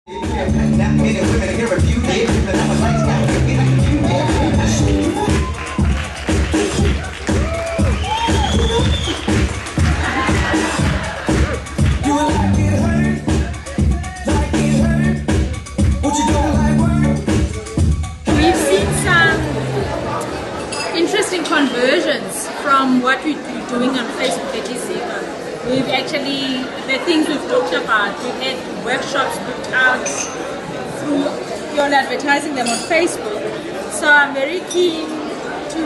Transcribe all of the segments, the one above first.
Interesting conversions from what we're doing on Facebook etc. We've actually, the things we've talked about, we've had workshops booked out through your advertising them on Facebook. So I'm very keen to,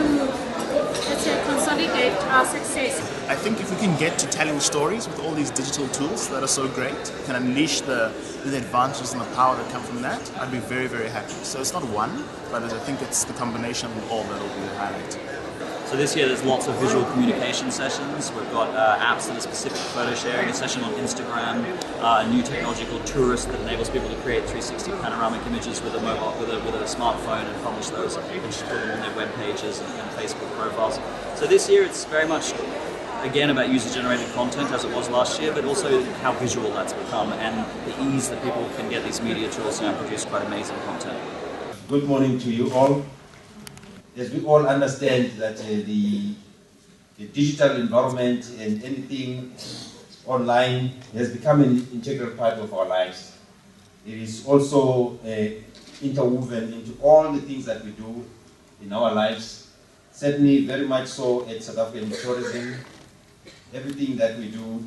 let's say, consolidate our success. I think if we can get to telling stories with all these digital tools that are so great, can unleash the advantages and the power that come from that, I'd be very, very happy. So it's not one, but I think it's the combination of all that will be the highlight. So this year there's lots of visual communication sessions. We've got apps that are specific to photo sharing, a session on Instagram, a new technology called Tourist that enables people to create 360 panoramic images with a mobile, with a smartphone and publish those and put them on their web pages and Facebook profiles. So this year it's very much again about user-generated content as it was last year, but also how visual that's become and the ease that people can get these media tools and produce quite amazing content. Good morning to you all. As we all understand that the digital environment and anything online has become an integral part of our lives. It is also interwoven into all the things that we do in our lives. Certainly very much so at South African tourism. Everything that we do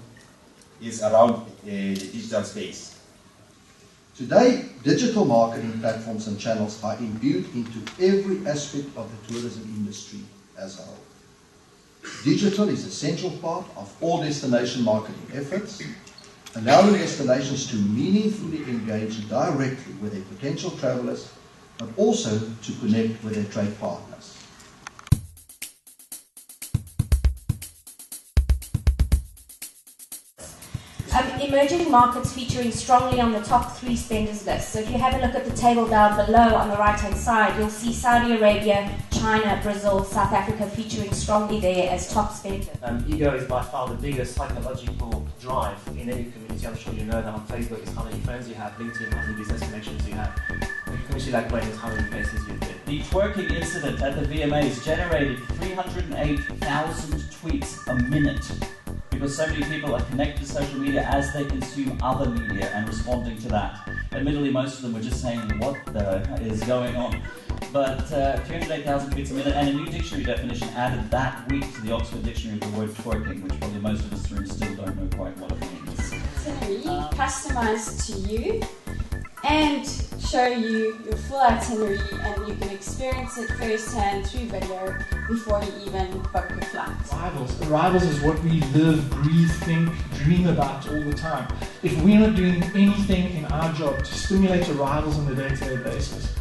is around the digital space. Today, digital marketing platforms and channels are imbued into every aspect of the tourism industry as a whole. Digital is a central part of all destination marketing efforts, allowing destinations to meaningfully engage directly with their potential travelers, but also to connect with their trade partners. Emerging markets featuring strongly on the top 3 spenders list. So if you have a look at the table down below on the right hand side, you'll see Saudi Arabia, China, Brazil, South Africa featuring strongly there as top spenders. Ego is by far the biggest psychological drive in any community. I'm sure you know that on Facebook is how many friends you have, LinkedIn, how many business connections you have. A community like Brain is how many faces you've hit. The twerking incident at the VMAs generated 308,000 tweets a minute. Because so many people are connected to social media as they consume other media and responding to that. Admittedly, most of them were just saying, what the is going on? But 308,000 tweets a minute, and a new dictionary definition added that week to the Oxford Dictionary of the word twerking, which probably most of us in the room still don't know quite what it means. Itinerary customized to you and show you your full itinerary, and you can experience it firsthand through video before you even book your flight. Arrivals is what we live, breathe, think, dream about all the time. If we're not doing anything in our job to stimulate arrivals on a day-to-day basis,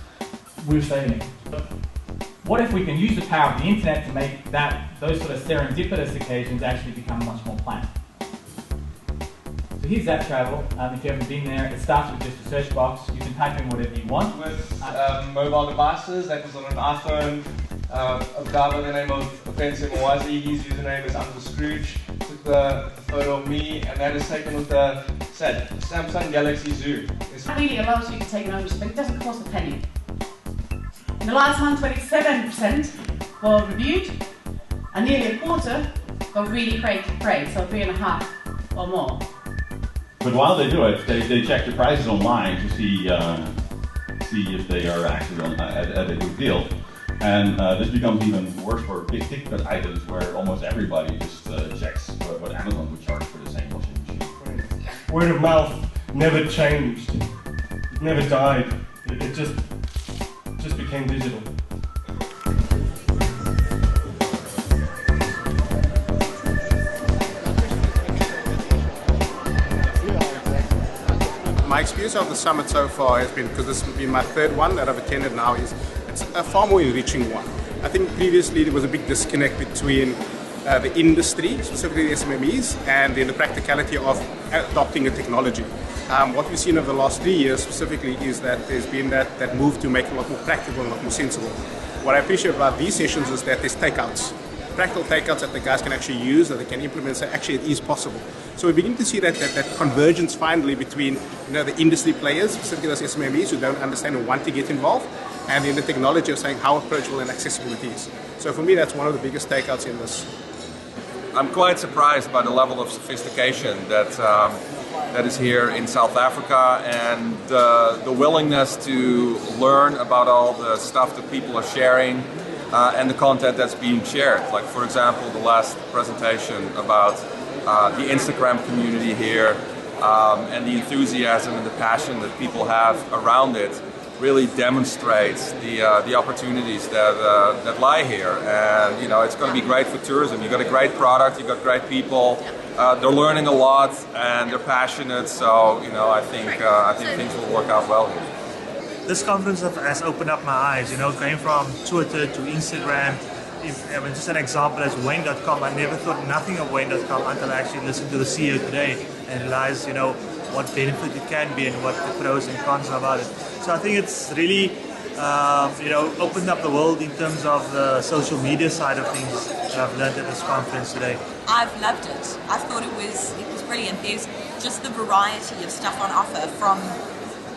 we're failing. What if we can use the power of the internet to make those sort of serendipitous occasions actually become much more planned? So here's Zap Travel. If you haven't been there, it starts with just a search box. You can type in whatever you want. With mobile devices, that was on an iPhone. A guy by the name of Offensive Mwazi, his username is Uncle Scrooge. Took the photo of me, and that is taken with the Samsung Galaxy Zoo. That really allows you to take notice, but it doesn't cost a penny. In the last one, 27% were reviewed, and nearly a quarter got really great praise, so 3.5 or more. But while they do it, they check the prices online to see if they are actually at a good deal. And this becomes even worse for big ticket items where almost everybody just checks what Amazon would charge for the same washing machine. Word of mouth never changed. It never died. It just became digital. My experience of the summit so far has been, because this has been my 3rd one that I've attended now, it's a far more enriching one. I think previously there was a big disconnect between the industry, specifically the SMMEs, and then the practicality of adopting a technology. What we've seen over the last 3 years specifically is that there's been that move to make it a lot more practical and a lot more sensible. What I appreciate about these sessions is that there's takeouts. practical takeouts that the guys can actually use, that they can implement, so actually it is possible. So we're beginning to see that convergence finally between the industry players, specifically those SMEs who don't understand and want to get involved, and in the technology of saying how approachable and accessible it is. So for me, that's one of the biggest takeouts in this. I'm quite surprised by the level of sophistication that is here in South Africa, and the willingness to learn about all the stuff that people are sharing and the content that's being shared. Like, for example, the last presentation about the Instagram community here and the enthusiasm and the passion that people have around it really demonstrates the opportunities that lie here. And it's going to be great for tourism. You've got a great product, you've got great people, they're learning a lot and they're passionate, so I think things will work out well here. This conference has opened up my eyes, going from Twitter to Instagram. Just an example as Wayne.com, I never thought nothing of Wayne.com until I actually listened to the CEO today and realized, what benefit it can be and what the pros and cons are about it. So I think it's really, opened up the world in terms of the social media side of things that I've learned at this conference today. I've loved it. I thought it was brilliant. There's just the variety of stuff on offer, from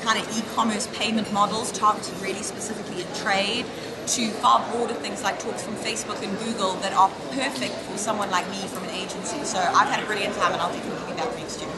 kind of e-commerce payment models targeted really specifically at trade, to far broader things like talks from Facebook and Google that are perfect for someone like me from an agency. So I've had a brilliant time, and I'll definitely be back next year.